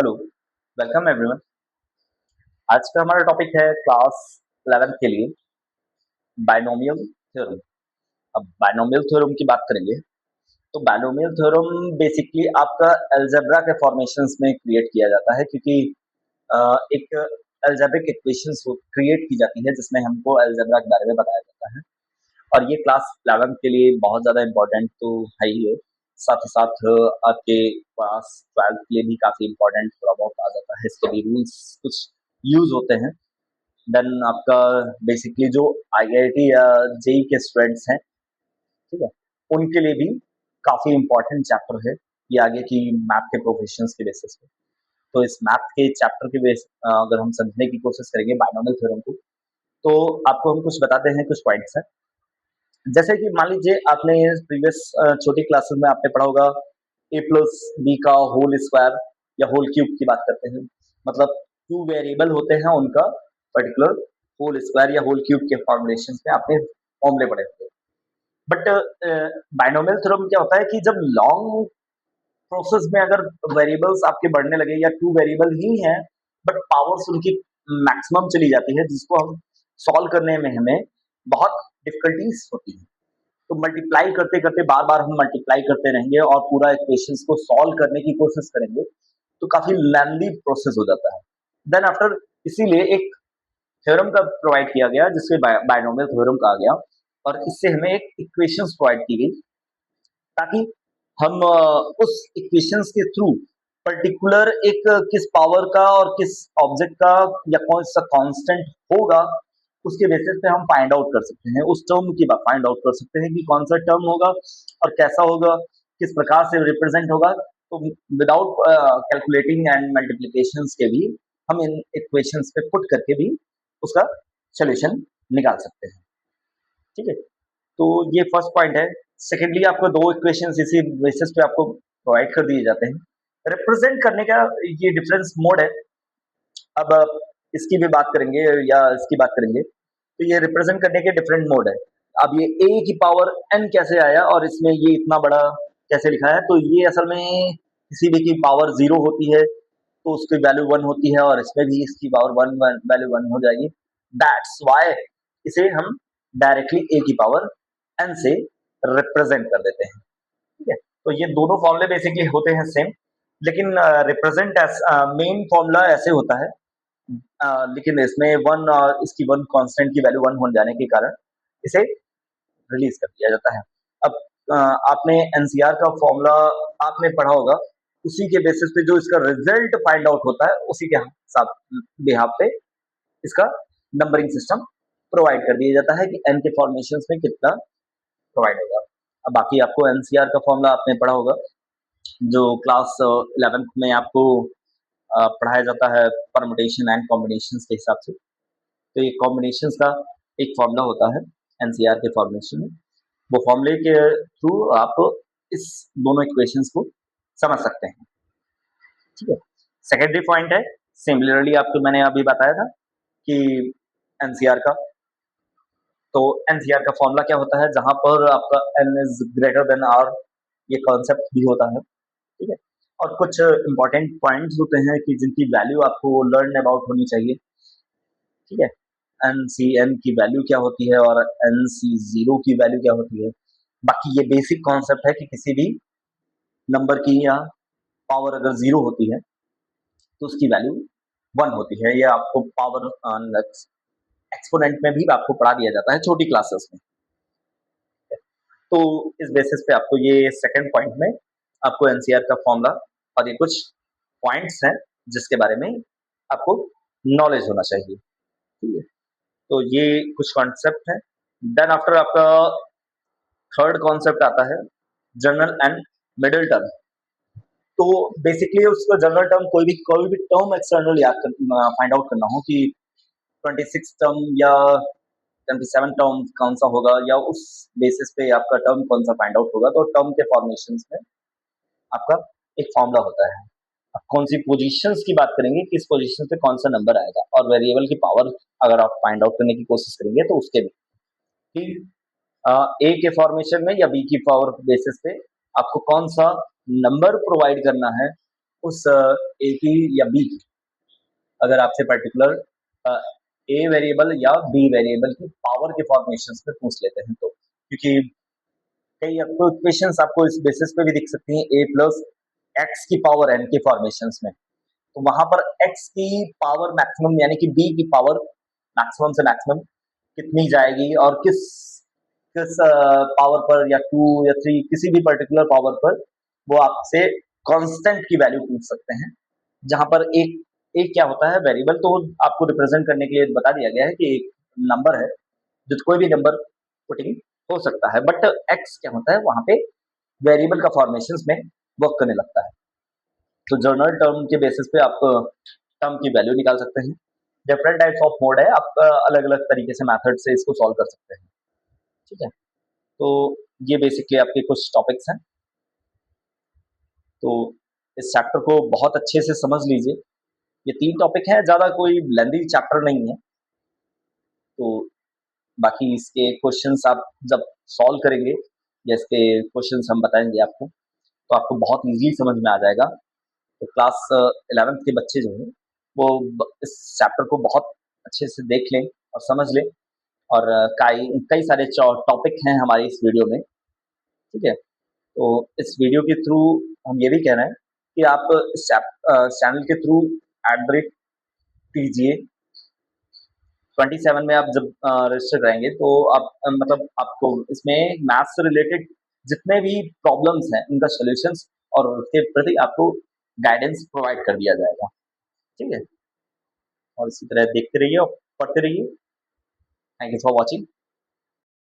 Hello, welcome everyone. आज का हमारा टॉपिक है क्लास 11th के लिए बायनोमियल थ्योरम। अब बायनोमियल थ्योरम की बात करेंगे तो बायनोमियल थ्योरम बेसिकली आपका अलजेब्रा के फॉर्मेशंस में क्रिएट किया जाता है क्योंकि एक अलजेब्रिक इक्वेशंस क्रिएट की जाती है जिसमें हमको अलजेब्रा के बारे में बताया जाता है। और ये क्लास 11th के लिए बहुत ज़्यादा इम्पोर्टेंट तो है ही है। साथ ही साथ आपके क्लास 12th के लिए भी काफ़ी इम्पोर्टेंट थोड़ा बहुत आ जाता है। इसके भी रूल्स कुछ यूज़ होते हैं। देन आपका बेसिकली जो आईआईटी या जेई के स्टूडेंट्स हैं, ठीक है, उनके लिए भी काफ़ी इम्पोर्टेंट चैप्टर है ये आगे की मैथ के प्रोफेशंस के बेसिस पे। तो इस मैथ के चैप्टर के बेस अगर हम समझने की कोशिश करेंगे बायनोमियल थ्योरम को, तो आपको हम कुछ बताते हैं, कुछ पॉइंट्स हैं। जैसे कि मान लीजिए आपने प्रीवियस छोटी क्लासेस में आपने पढ़ा होगा ए प्लस बी का होल स्क्वायर या होल क्यूब की बात करते हैं। मतलब टू वेरिएबल होते हैं, उनका पर्टिकुलर होल स्क्वायर या होल क्यूब के फॉर्मुलेशन में आपने फॉर्मूले पढ़े होंगे। बट बायनोमियल थ्योरम क्या होता है कि जब लॉन्ग प्रोसेस में अगर वेरिएबल्स आपके बढ़ने लगे या टू वेरिएबल ही हैं बट पावर्स उनकी मैक्सिमम चली जाती है, जिसको हम सॉल्व करने में हमें बहुत डिफिकल्टीज होती है। तो मल्टीप्लाई करते करते बार बार हम मल्टीप्लाई करते रहेंगे और पूरा इक्वेशंस को सॉल्व करने की कोशिश करेंगे, तो काफी लेंदी प्रोसेस हो जाता है। देन आफ्टर इसीलिए एक थ्योरम का प्रोवाइड किया गया जिससे बायनोमियल थ्योरम कहा गया, और इससे हमें एक इक्वेशंस प्रोवाइड की गई ताकि हम उस इक्वेशंस के थ्रू पर्टिकुलर एक किस पावर का और किस ऑब्जेक्ट का या कौन सा कांस्टेंट होगा, उसके बेसिस पे हम फाइंड आउट कर सकते हैं, उस टर्म की बात फाइंड आउट कर सकते हैं कि कौन सा टर्म होगा और कैसा होगा, किस प्रकार से रिप्रेजेंट होगा। तो विदाउट कैलकुलेटिंग एंड मल्टीप्लीकेशंस के भी हम इन इक्वेशंस पे पुट करके भी उसका सोल्यूशन निकाल सकते हैं। ठीक है, तो ये फर्स्ट पॉइंट है। सेकेंडली आपको दो इक्वेशंस इसी बेसिस पे आपको प्रोवाइड कर दिए जाते हैं। रिप्रेजेंट करने का ये डिफरेंस मोड है। अब इसकी भी बात करेंगे या इसकी बात करेंगे तो ये रिप्रेजेंट करने के डिफरेंट मोड है। अब ये ए की पावर एन कैसे आया और इसमें ये इतना बड़ा कैसे लिखा है, तो ये असल में किसी भी की पावर जीरो होती है तो उसकी वैल्यू वन होती है, और इसमें भी इसकी पावर वन वैल्यू वन हो जाएगी। दैट्स वाई इसे हम डायरेक्टली ए की पावर एन से रिप्रेजेंट कर देते हैं। ठीक है, तो ये दोनों फॉर्मूले बेसिकली होते हैं सेम, लेकिन रिप्रेजेंट मेन फॉर्मूला ऐसे होता है। लेकिन इसमें वन इसकी वन कांस्टेंट की वैल्यू वन हो जाने के कारण इसे रिलीज कर दिया जाता है। अब आपने एनसीआर का फॉर्मूला आपने पढ़ा होगा, उसी के बेसिस पे जो इसका रिजल्ट फाइंड आउट होता है उसी के साथ बिहाफ पे इसका नंबरिंग सिस्टम प्रोवाइड कर दिया जाता है कि एन के फॉर्मेशन में कितना प्रोवाइड होगा। अब बाकी आपको एनसीआर का फॉर्मूला आपने पढ़ा होगा, जो क्लास 11th में आपको पढ़ाया जाता है परमुटेशन एंड कॉम्बिनेशन के हिसाब से। तो ये कॉम्बिनेशन का एक फॉर्मूला होता है एनसीआर के फॉर्मेशन में। वो फॉर्मूले के थ्रू आप इस दोनों इक्वेशंस को समझ सकते हैं। ठीक है, सेकेंडरी पॉइंट है, सिमिलरली आपको मैंने अभी बताया था कि एनसीआर का, तो एनसीआर का फॉर्मूला क्या होता है जहां पर आपका N is greater than R, ये कॉन्सेप्ट भी होता है। ठीक है, और कुछ इंपॉर्टेंट पॉइंट्स होते हैं कि जिनकी वैल्यू आपको लर्न अबाउट होनी चाहिए। ठीक है, एन सी एन की वैल्यू क्या होती है और एन सी जीरो की वैल्यू क्या होती है। बाकी ये बेसिक कॉन्सेप्ट है कि किसी भी नंबर की या पावर अगर जीरो होती है तो उसकी वैल्यू वन होती है। ये आपको पावर एक्सपोनेंट में भी आपको पढ़ा दिया जाता है छोटी क्लासेस में। तो इस बेसिस पे आपको ये सेकंड पॉइंट में आपको एनसीआर का फॉर्मूला और ये कुछ पॉइंट्स हैं जिसके बारे में आपको नॉलेज होना चाहिए। ठीक है, तो ये कुछ कॉन्सेप्ट है। देन आफ्टर आपका थर्ड कॉन्सेप्ट आता है जनरल एंड मिडिल टर्म। तो बेसिकली उसका जनरल टर्म कोई भी टर्म एक्सटर्नल याद फाइंड आउट करना हो कि 26 टर्म या 27 टर्म कौन सा होगा, या उस बेसिस पे आपका टर्म कौन सा फाइंड आउट होगा, तो टर्म के फॉर्मेशन में आपका एक फॉर्मूला होता है। अब कौन सी पोजीशंस की बात करेंगे, किस पोजीशन पे कौन सा नंबर आएगा, और वेरिएबल की पावर अगर आप फाइंड आउट करने की कोशिश करेंगे तो उसके भी ए के फॉर्मेशन में या बी की पावर बेसिस पे आपको कौन सा नंबर प्रोवाइड करना है, उस ए की या बी की अगर आपसे पर्टिकुलर ए वेरिएबल या बी वेरिएबल की पावर के फॉर्मेशन में पूछ लेते हैं तो, क्योंकि कई आपको इक्वेशंस आपको इस बेसिस पे भी दिख सकती हैं ए प्लस एक्स की पावर एन के फॉर्मेशन में, तो वहां पर एक्स की पावर मैक्सिमम यानी कि बी की पावर मैक्सिमम से मैक्सिमम कितनी जाएगी और किस किस पावर पर या टू या थ्री किसी भी पर्टिकुलर पावर पर वो आपसे कांस्टेंट की वैल्यू पूछ सकते हैं, जहां पर एक एक क्या होता है वेरिएबल, तो आपको रिप्रेजेंट करने के लिए बता दिया गया है कि एक नंबर है जो कोई भी नंबर पुटिंग हो सकता है, बट एक्स क्या होता है वहां पे वेरिएबल का फॉर्मेशन में वर्क करने लगता है। तो जर्नल टर्म के बेसिस पे आप टर्म की वैल्यू निकाल सकते हैं। डिफरेंट टाइप्स ऑफ मोड है, आप अलग अलग तरीके से मेथड से इसको सॉल्व कर सकते हैं। ठीक है, तो ये बेसिकली आपके कुछ टॉपिक्स हैं, तो इस चैप्टर को बहुत अच्छे से समझ लीजिए। ये 3 टॉपिक हैं, ज़्यादा कोई लेंदी चैप्टर नहीं है। तो बाकी इसके क्वेश्चंस आप जब सॉल्व करेंगे या इसके क्वेश्चंस हम बताएंगे आपको, तो आपको बहुत ईज़िली समझ में आ जाएगा। तो क्लास 11th के बच्चे जो हैं वो इस चैप्टर को बहुत अच्छे से देख लें और समझ लें, और कई कई सारे टॉपिक हैं हमारी इस वीडियो में। ठीक है, तो इस वीडियो के थ्रू हम ये भी कह रहे हैं कि आप इस चैनल के थ्रू @TGA 27 में आप जब रजिस्टर कराएंगे तो आप मतलब आपको इसमें मैथ्स से रिलेटेड जितने भी प्रॉब्लम्स हैं उनका सॉल्यूशंस और उसके प्रति आपको गाइडेंस प्रोवाइड कर दिया जाएगा। ठीक है, और इसी तरह देखते रहिए और पढ़ते रहिए। Thank you for watching.